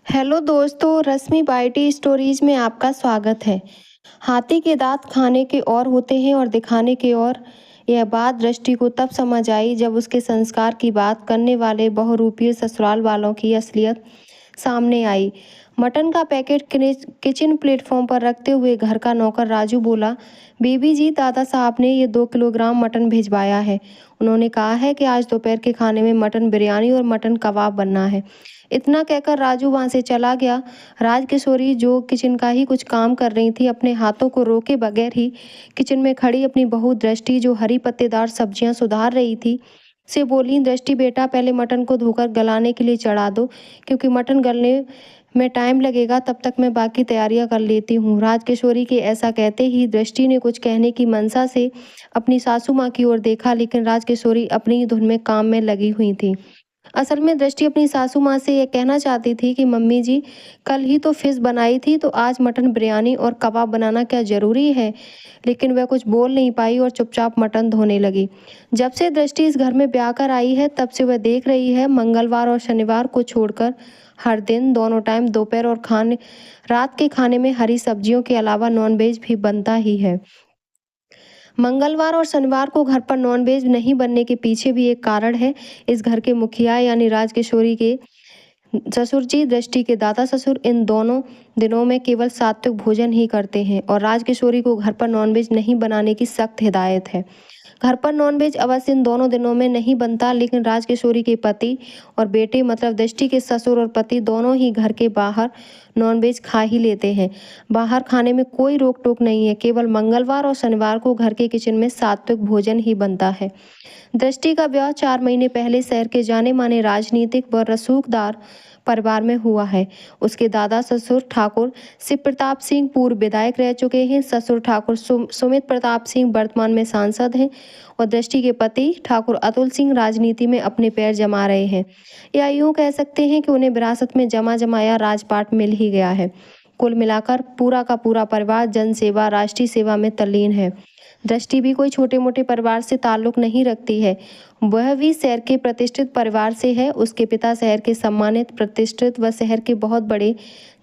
Hello दोस्तों, रश्मि बाइटी stories में आपका स्वागत है। हाथी के दांत खाने के और होते हैं और दिखाने के और। यह बात दृष्टि को तब समझ आई जब उसके संस्कार की बात करने वाले बहुरूपीय ससुराल वालों की असलियत सामने आई। मटन का पैकेट किचन प्लेटफॉर्म पर रखते हुए घर का नौकर राजू बोला, बीबी जी, दादा साहब ने ये 2 किलोग्राम मटन भिजवाया है। उन्होंने कहा है कि आज दोपहर के खाने में मटन बिरयानी और मटन कबाब बनना है। इतना कहकर राजू वहां से चला गया। राजकिशोरी, जो किचन का ही कुछ काम कर रही थी, अपने हाथों को रोके बगैर ही किचन में खड़ी अपनी बहू दृष्टि, जो हरी पत्तेदार सब्जियां सुधार रही थी, से बोली, दृष्टि बेटा, पहले मटन को धोकर गलाने के लिए चढ़ा दो, क्योंकि मटन गलने में टाइम लगेगा। तब तक मैं बाकी तैयारियां कर लेती हूँ। राजकिशोरी के ऐसा कहते ही दृष्टि ने कुछ कहने की मनसा से अपनी सासू माँ की ओर देखा, लेकिन राजकिशोरी अपनी ही धुन में काम में लगी हुई थी। असल में दृष्टि अपनी सासू माँ से यह कहना चाहती थी कि मम्मी जी, कल ही तो फिश बनाई थी, तो आज मटन बिरयानी और कबाब बनाना क्या ज़रूरी है। लेकिन वह कुछ बोल नहीं पाई और चुपचाप मटन धोने लगी। जब से दृष्टि इस घर में ब्याह कर आई है, तब से वह देख रही है, मंगलवार और शनिवार को छोड़कर हर दिन दोनों टाइम दोपहर और रात के खाने में हरी सब्जियों के अलावा नॉनवेज भी बनता ही है। मंगलवार और शनिवार को घर पर नॉनवेज नहीं बनने के पीछे भी एक कारण है। इस घर के मुखिया यानी राजकिशोरी के ससुर जी, दृष्टि के दादा ससुर, इन दोनों दिनों में केवल सात्विक भोजन ही करते हैं और राजकिशोरी को घर पर नॉनवेज नहीं बनाने की सख्त हिदायत है। घर पर नॉनवेज अवश्य इन दोनों दिनों में नहीं बनता, लेकिन राजकिशोरी के पति और बेटे, मतलब दृष्टि के ससुर और पति, दोनों ही घर के बाहर नॉनवेज खा ही लेते हैं। बाहर खाने में कोई रोक टोक नहीं है, केवल मंगलवार और शनिवार को घर के किचन में सात्विक भोजन ही बनता है। दृष्टि का ब्याह 4 महीने पहले शहर के जाने माने राजनीतिक व रसूखदार परिवार में हुआ है। उसके दादा ससुर ठाकुर शिव प्रताप सिंह पूर्व विधायक रह चुके हैं। ससुर ठाकुर सुमित प्रताप सिंह वर्तमान में सांसद हैं और दृष्टि के पति ठाकुर अतुल सिंह राजनीति में अपने पैर जमा रहे हैं, या यूं कह सकते हैं कि उन्हें विरासत में जमा जमाया राजपाट मिल ही गया है। कुल मिलाकर पूरा का पूरा परिवार जनसेवा, राष्ट्रीय सेवा में तल्लीन है। दृष्टि भी कोई छोटे मोटे परिवार से ताल्लुक नहीं रखती है, वह भी शहर के प्रतिष्ठित परिवार से है। उसके पिता शहर के सम्मानित, प्रतिष्ठित व शहर के बहुत बड़े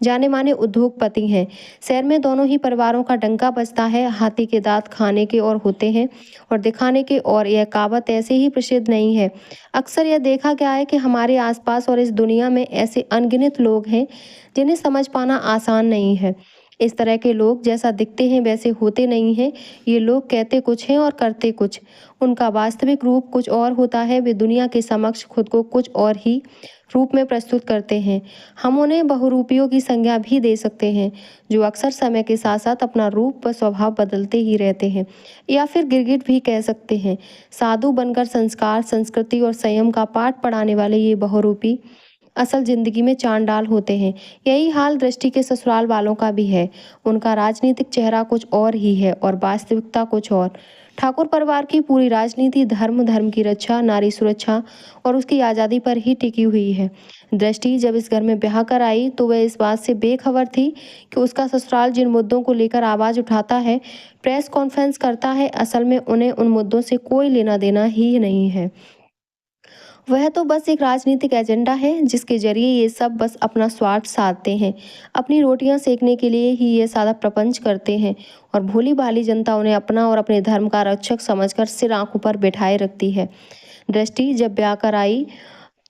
जाने माने उद्योगपति हैं। शहर में दोनों ही परिवारों का डंका बजता है। हाथी के दांत खाने के और होते हैं और दिखाने के और। यह कहावत ऐसे ही प्रसिद्ध नहीं है। अक्सर यह देखा गया है कि हमारे आसपास और इस दुनिया में ऐसे अनगिनत लोग हैं जिन्हें समझ पाना आसान नहीं है। इस तरह के लोग जैसा दिखते हैं वैसे होते नहीं हैं। ये लोग कहते कुछ हैं और करते कुछ। उनका वास्तविक रूप कुछ और होता है। वे दुनिया के समक्ष खुद को कुछ और ही रूप में प्रस्तुत करते हैं। हम उन्हें बहुरूपियों की संज्ञा भी दे सकते हैं, जो अक्सर समय के साथ साथ अपना रूप व स्वभाव बदलते ही रहते हैं। या फिर गिरगिट भी कह सकते हैं। साधु बनकर संस्कार, संस्कृति और संयम का पाठ पढ़ाने वाले ये बहुरूपी असल जिंदगी में चांडाल होते हैं। यही हाल दृष्टि के ससुराल वालों का भी है। उनका राजनीतिक चेहरा कुछ और ही है और वास्तविकता कुछ और। ठाकुर परिवार की पूरी राजनीति धर्म, धर्म की रक्षा, नारी सुरक्षा और उसकी आज़ादी पर ही टिकी हुई है। दृष्टि जब इस घर में ब्याह कर आई तो वह इस बात से बेखबर थी कि उसका ससुराल जिन मुद्दों को लेकर आवाज़ उठाता है, प्रेस कॉन्फ्रेंस करता है, असल में उन्हें उन मुद्दों से कोई लेना देना ही नहीं है। वह तो बस एक राजनीतिक एजेंडा है जिसके जरिए ये सब बस अपना स्वार्थ साधते हैं। अपनी रोटियां सेकने के लिए ही ये सादा प्रपंच करते हैं और भोली भाली जनता उन्हें अपना और अपने धर्म का रक्षक समझकर सिर आंखों पर बिठाए रखती है। दृष्टि जब ब्याह कर आई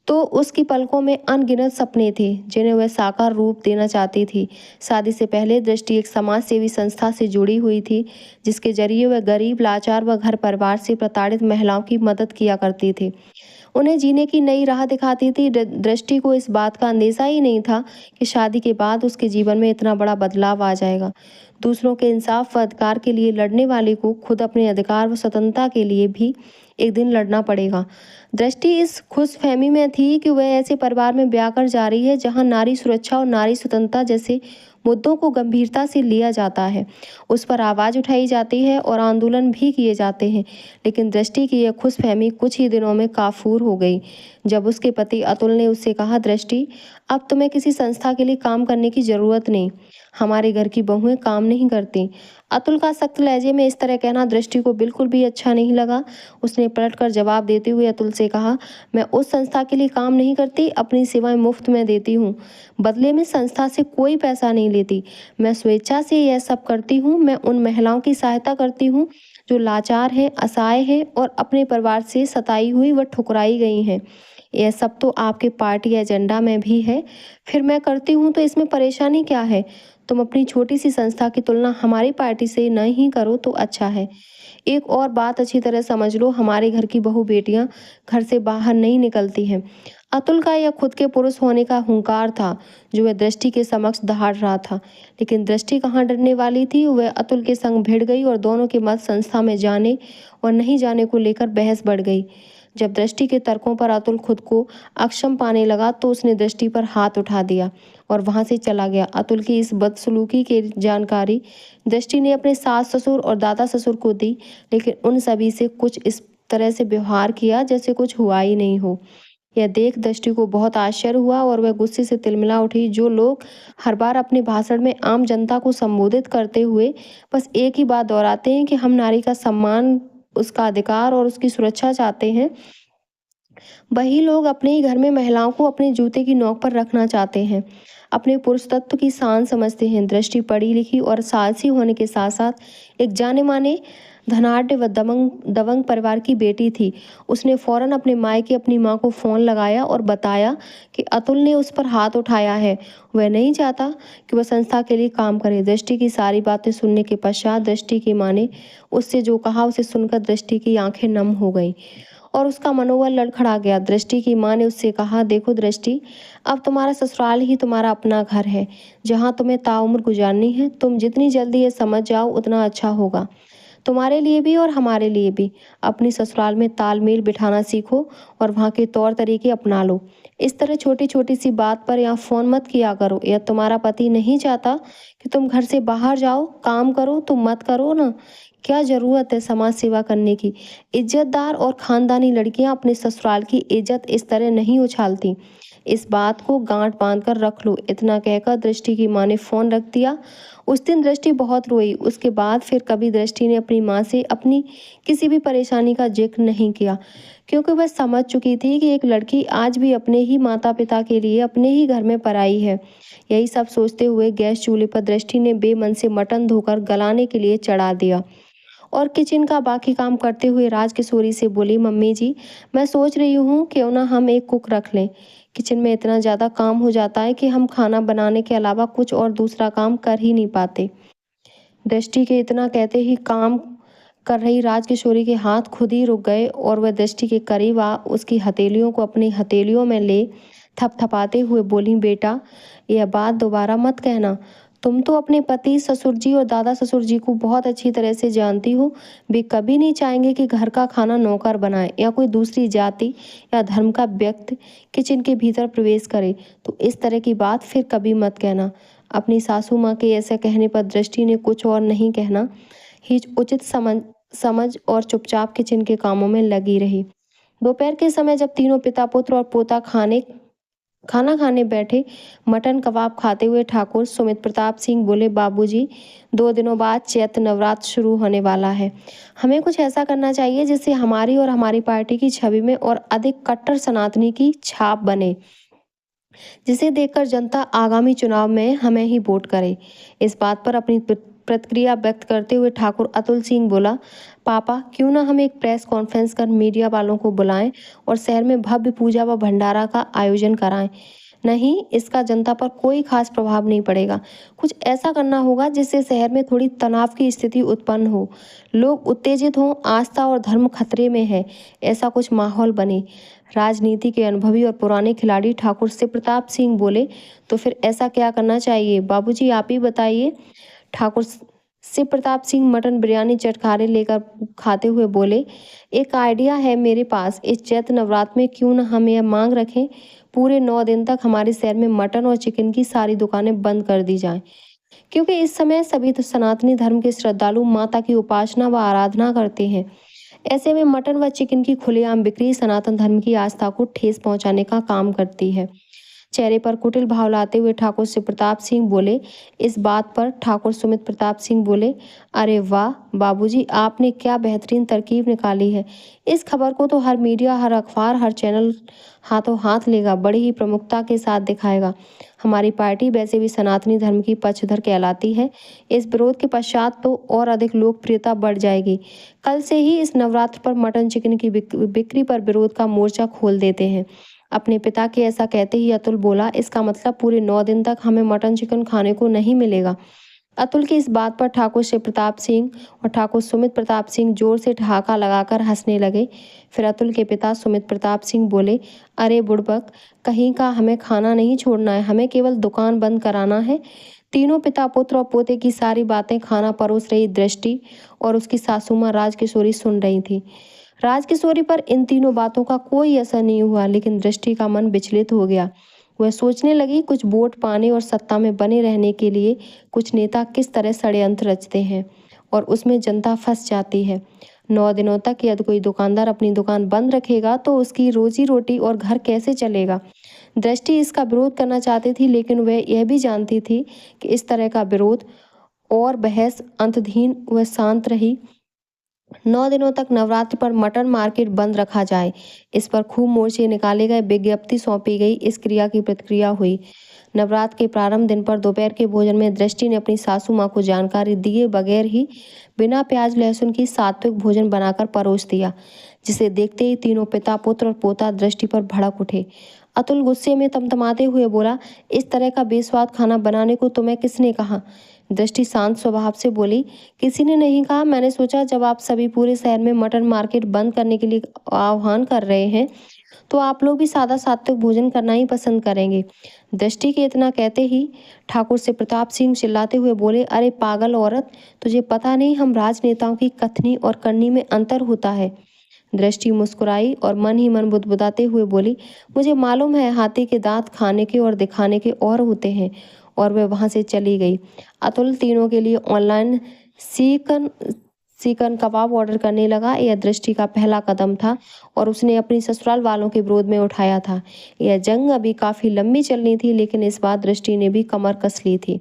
तो उसकी पलकों में अनगिनत सपने थे जिन्हें वह साकार रूप देना चाहती थी। शादी से पहले दृष्टि एक समाज सेवी संस्था से जुड़ी हुई थी, जिसके जरिए वह गरीब, लाचार व घर परिवार से प्रताड़ित महिलाओं की मदद किया करती थी, उन्हें जीने की नई राह दिखाती थी। दृष्टि को इस बात का अंदेशा ही नहीं था कि शादी के बाद उसके जीवन में इतना बड़ा बदलाव आ जाएगा। दूसरों के इंसाफ व अधिकार के लिए लड़ने वाले को खुद अपने अधिकार व स्वतंत्रता के लिए भी एक दिन लड़ना पड़ेगा। दृष्टि इस खुशफहमी में थी कि वह ऐसे परिवार में ब्याह कर जा रही है जहां नारी सुरक्षा और नारी स्वतंत्रता जैसे मुद्दों को गंभीरता से लिया जाता है, उस पर आवाज़ उठाई जाती है और आंदोलन भी किए जाते हैं। लेकिन दृष्टि की यह खुशफहमी कुछ ही दिनों में काफूर हो गई जब उसके पति अतुल ने उससे कहा, दृष्टि, अब तुम्हें किसी संस्था के लिए काम करने की ज़रूरत नहीं। हमारे घर की बहुएं काम नहीं करती। अतुल का सख्त लहजे में इस तरह कहना दृष्टि को बिल्कुल भी अच्छा नहीं लगा। उसने पलटकर जवाब देते हुए अतुल से कहा, मैं उस संस्था के लिए काम नहीं करती, अपनी सेवाएं मुफ्त में देती हूँ। बदले में संस्था से कोई पैसा नहीं लेती। मैं स्वेच्छा से यह सब करती हूँ। मैं उन महिलाओं की सहायता करती हूँ जो लाचार हैं, असहाय हैं और अपने परिवार से सताई हुई व ठुकराई गई हैं। यह सब तो आपके पार्टी एजेंडा में भी है। फिर मैं करती हूँ तो इसमें परेशानी क्या है? तुम अपनी छोटी सी संस्था की तुलना हमारी पार्टी से नहीं करो तो अच्छा है। एक और बात अच्छी तरह समझ लो, हमारे घर की बहू बेटियां घर से बाहर नहीं निकलती हैं। अतुल का यह खुद के पुरुष होने का हुंकार था जो वह दृष्टि के समक्ष दहाड़ रहा था। लेकिन दृष्टि कहाँ डरने वाली थी। वह अतुल के संग भिड़ गई और दोनों के मत संस्था में जाने और नहीं जाने को लेकर बहस बढ़ गई। जब दृष्टि के तर्कों पर अतुल खुद को अक्षम पाने लगा तो उसने दृष्टि पर हाथ उठा दिया और वहां से चला गया। अतुल की इस बदसलूकी की जानकारी दृष्टि ने अपने सास ससुर और दादा ससुर को दी, लेकिन उन सभी से कुछ इस तरह से व्यवहार किया जैसे कुछ हुआ ही नहीं हो। यह देख दृष्टि को बहुत आश्चर्य हुआ और वह गुस्से से तिलमिला उठी। जो लोग हर बार अपने भाषण में आम जनता को संबोधित करते हुए बस एक ही बात दोहराते हैं कि हम नारी का सम्मान, उसका अधिकार और उसकी सुरक्षा चाहते हैं, वही लोग अपने ही घर में महिलाओं को अपने जूते की नोक पर रखना चाहते हैं, अपने पुरुष तत्व की शान समझते हैं। दृष्टि पढ़ी लिखी और साहसी होने के साथ साथ एक जाने माने धनाढ़ व दबंग परिवार की बेटी थी। उसने फौरन अपने मायके अपनी माँ को फ़ोन लगाया और बताया कि अतुल ने उस पर हाथ उठाया है। वह नहीं चाहता कि वह संस्था के लिए काम करे। दृष्टि की सारी बातें सुनने के पश्चात दृष्टि की माँ ने उससे जो कहा उसे सुनकर दृष्टि की आंखें नम हो गईं और उसका मनोबल लड़खड़ा गया। दृष्टि की माँ ने उससे कहा, देखो दृष्टि, अब तुम्हारा ससुराल ही तुम्हारा अपना घर है जहाँ तुम्हें ताउम्र गुजारनी है। तुम जितनी जल्दी ये समझ जाओ उतना अच्छा होगा, तुम्हारे लिए भी और हमारे लिए भी। अपनी ससुराल में तालमेल बिठाना सीखो और वहाँ के तौर तरीके अपना लो। इस तरह छोटी छोटी सी बात पर यहाँ फ़ोन मत किया करो। या तुम्हारा पति नहीं चाहता कि तुम घर से बाहर जाओ, काम करो, तुम मत करो ना। क्या ज़रूरत है समाज सेवा करने की? इज्जतदार और ख़ानदानी लड़कियां अपने ससुराल की इज्जत इस तरह नहीं उछालती। इस बात को गांठ बांध कर रख लो। इतना कहकर दृष्टि की माँ ने फ़ोन रख दिया। उस दिन दृष्टि बहुत रोई। उसके बाद फिर कभी दृष्टि ने अपनी माँ से अपनी किसी भी परेशानी का जिक्र नहीं किया, क्योंकि वह समझ चुकी थी कि एक लड़की आज भी अपने ही माता पिता के लिए अपने ही घर में पराई है। यही सब सोचते हुए गैस चूल्हे पर दृष्टि ने बेमन से मटन धोकर गलाने के लिए चढ़ा दिया और किचन का बाकी काम करते हुए राजकिशोरी से बोली, मम्मी जी, मैं सोच रही हूँ क्यों ना हम एक कुक रख लें। किचन में इतना ज़्यादा काम हो जाता है कि हम खाना बनाने के अलावा कुछ और दूसरा काम कर ही नहीं पाते। दृष्टि के इतना कहते ही काम कर रही राजकिशोरी के हाथ खुद ही रुक गए और वह दृष्टि के करीब आ उसकी हथेलियों को अपनी हथेलियों में ले थपथपाते हुए बोली, बेटा, यह बात दोबारा मत कहना। तुम तो अपने पति ससुर जी और दादा ससुर जी को बहुत अच्छी तरह से जानती हो। वे कभी नहीं चाहेंगे कि घर का खाना नौकर बनाए या कोई दूसरी जाति या धर्म का व्यक्ति किचन के भीतर प्रवेश करे। तो इस तरह की बात फिर कभी मत कहना। अपनी सासू माँ के ऐसे कहने पर दृष्टि ने कुछ और नहीं कहना ही उचित समझ और चुपचाप किचन के कामों में लगी रही। दोपहर के समय जब तीनों पिता पुत्र और पोता खाना खाने बैठे, मटन कबाब खाते हुए ठाकुर सुमित प्रताप सिंह बोले, बाबूजी, 2 दिनों बाद चैत्र नवरात्र शुरू होने वाला है। हमें कुछ ऐसा करना चाहिए जिससे हमारी और हमारी पार्टी की छवि में और अधिक कट्टर सनातनी की छाप बने, जिसे देखकर जनता आगामी चुनाव में हमें ही वोट करे। इस बात पर अपनी प्रतिक्रिया व्यक्त करते हुए ठाकुर अतुल सिंह बोला, पापा, क्यों ना हम एक प्रेस कॉन्फ्रेंस कर मीडिया वालों को बुलाएं और शहर में भव्य पूजा व भंडारा का आयोजन कराएं। नहीं, इसका जनता पर कोई खास प्रभाव नहीं पड़ेगा। कुछ ऐसा करना होगा जिससे शहर में थोड़ी तनाव की स्थिति उत्पन्न हो, लोग उत्तेजित हों, आस्था और धर्म खतरे में है, ऐसा कुछ माहौल बने। राजनीति के अनुभवी और पुराने खिलाड़ी ठाकुर शिव प्रताप सिंह बोले, तो फिर ऐसा क्या करना चाहिए बाबूजी, आप ही बताइए। ठाकुर शिव प्रताप सिंह मटन बिरयानी चटखारे लेकर खाते हुए बोले, एक आइडिया है मेरे पास। इस चैत्र नवरात्र में क्यों न हम यह मांग रखें, पूरे 9 दिन तक हमारे शहर में मटन और चिकन की सारी दुकानें बंद कर दी जाएं, क्योंकि इस समय सभी तो सनातनी धर्म के श्रद्धालु माता की उपासना व आराधना करते हैं। ऐसे में मटन व चिकन की खुलेआम बिक्री सनातन धर्म की आस्था को ठेस पहुंचाने का काम करती है। चेहरे पर कुटिल भाव लाते हुए ठाकुर शिव प्रताप सिंह बोले। इस बात पर ठाकुर सुमित प्रताप सिंह बोले, अरे वाह बाबूजी, आपने क्या बेहतरीन तरकीब निकाली है। इस खबर को तो हर मीडिया, हर अखबार, हर चैनल हाथों हाथ लेगा, बड़ी ही प्रमुखता के साथ दिखाएगा। हमारी पार्टी वैसे भी सनातनी धर्म की पक्षधर कहलाती है। इस विरोध के पश्चात तो और अधिक लोकप्रियता बढ़ जाएगी। कल से ही इस नवरात्र पर मटन चिकन की बिक्री पर विरोध का मोर्चा खोल देते हैं। अपने पिता के ऐसा कहते ही अतुल बोला, इसका मतलब पूरे 9 दिन तक हमें मटन चिकन खाने को नहीं मिलेगा। अतुल की इस बात पर ठाकुर शिव प्रताप सिंह और ठाकुर सुमित प्रताप सिंह जोर से ठहाका लगाकर हंसने लगे। फिर अतुल के पिता सुमित प्रताप सिंह बोले, अरे बुड़बक कहीं का, हमें खाना नहीं छोड़ना है, हमें केवल दुकान बंद कराना है। तीनों पिता, पुत्र और पोते की सारी बातें खाना परोस रही दृष्टि और उसकी सासू माँ राजकिशोरी सुन रही थी। राजकिशोरी पर इन तीनों बातों का कोई असर नहीं हुआ, लेकिन दृष्टि का मन विचलित हो गया। वह सोचने लगी, कुछ वोट पाने और सत्ता में बने रहने के लिए कुछ नेता किस तरह षड्यंत्र रचते हैं और उसमें जनता फंस जाती है। 9 दिनों तक यदि कोई दुकानदार अपनी दुकान बंद रखेगा तो उसकी रोजी रोटी और घर कैसे चलेगा। दृष्टि इसका विरोध करना चाहती थी, लेकिन वह यह भी जानती थी कि इस तरह का विरोध और बहस अंतहीन। वह शांत रही। 9 दिनों तक नवरात्र पर मटन मार्केट बंद रखा जाए, इस पर खूब मोर्चे निकाले गए, विज्ञप्ति सौंपी गई। इस क्रिया की प्रतिक्रिया हुई। नवरात्र के प्रारंभ दिन पर दोपहर के भोजन में दृष्टि ने अपनी सासू माँ को जानकारी दिए बगैर ही बिना प्याज लहसुन की सात्विक भोजन बनाकर परोस दिया, जिसे देखते ही तीनों पिता, पुत्र और पोता दृष्टि पर भड़क उठे। अतुल गुस्से में तमतमाते हुए बोला, इस तरह का बेस्वाद खाना बनाने को तुम्हें किसने कहा। दृष्टि शांत स्वभाव से बोली, किसी ने नहीं कहा, मैंने सोचा जब आप सभी पूरे शहर में मटन मार्केट बंद करने के लिए आह्वान कर रहे हैं तो आप लोग भी सादा सात्विक भोजन करना ही पसंद करेंगे। दृष्टि के इतना कहते ही ठाकुर से प्रताप सिंह चिल्लाते हुए बोले, अरे पागल औरत, तुझे पता नहीं हम राजनेताओं की कथनी और करनी में अंतर होता है। दृष्टि मुस्कुराई और मन ही मन बुदबुदाते हुए बोली, मुझे मालूम है हाथी के दांत खाने के और दिखाने के और होते हैं। और वह वहां से चली गई। अतुल तीनों के लिए ऑनलाइन चिकन कबाब ऑर्डर करने लगा। यह दृष्टि का पहला कदम था और उसने अपनी ससुराल वालों के विरोध में उठाया था। यह जंग अभी काफ़ी लंबी चलनी थी, लेकिन इस बार दृष्टि ने भी कमर कस ली थी।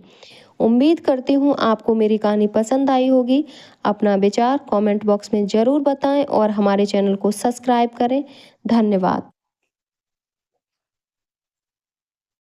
उम्मीद करती हूँ आपको मेरी कहानी पसंद आई होगी। अपना विचार कमेंट बॉक्स में ज़रूर बताएं और हमारे चैनल को सब्सक्राइब करें। धन्यवाद।